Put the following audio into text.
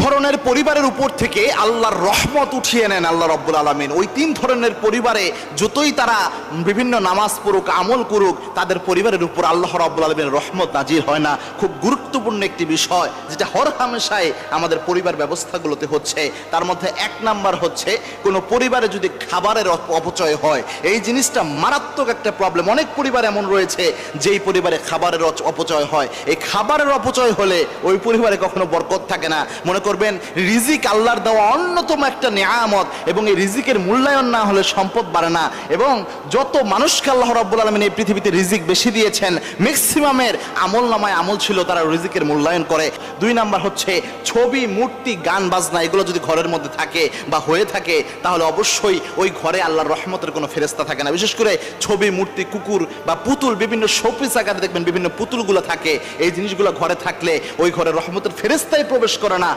ধরনের পরিবারের উপর থেকে আল্লাহর রহমত উঠিয়ে নেন আল্লাহ রাব্বুল আলামিন। ওই তিন ধরনের পরিবারে যতই তারা বিভিন্ন নামাজ পড়ুক, আমল করুক, তাদের পরিবারের উপর আল্লাহ রাব্বুল আলামিনের রহমত নাজির হয় না। খুব গুরুত্বপূর্ণ একটি বিষয় যেটা হরহামেশাই আমাদের পরিবার ব্যবস্থাগুলোতে হচ্ছে। তার মধ্যে এক নাম্বার হচ্ছে, কোনো পরিবারে যদি খাবারের অপচয় হয়, এই জিনিসটা মারাত্মক একটা প্রবলেম। অনেক পরিবার এমন রয়েছে যেই পরিবারে খাবারের অপচয় হয়। এই খাবারের অপচয় হলে ওই পরিবারে কখনো বরকত থাকে না। মনে করবেন রিজিক আল্লাহর দেওয়া অন্যতম একটা নিয়ামত, এবং এই রিজিকের মূল্যায়ন না হলে সম্পদ বাড়ে না। এবং যত মানুষকে আল্লাহ রাব্বুল আলামিন এই পৃথিবীতে রিজিক বেশি দিয়েছেন, ম্যাক্সিমামের আমল নামায় আমল ছিল, তারা রিজিকের মূল্যায়ন করে। দুই নাম্বার হচ্ছে ছবি, মূর্তি, গান বাজনা, এগুলো যদি ঘরের মধ্যে থাকে বা হয়ে থাকে, তাহলে অবশ্যই ওই ঘরে আল্লাহর রহমতের কোনো ফেরেশতা থাকে না। বিশেষ করে ছবি, মূর্তি, কুকুর বা পুতুল, বিভিন্ন শোপিস আকারে দেখবেন বিভিন্ন পুতুলগুলো থাকে। এই জিনিসগুলো ঘরে থাকলে ওই ঘরে রহমতের ফেরেশতাই প্রবেশ করে না।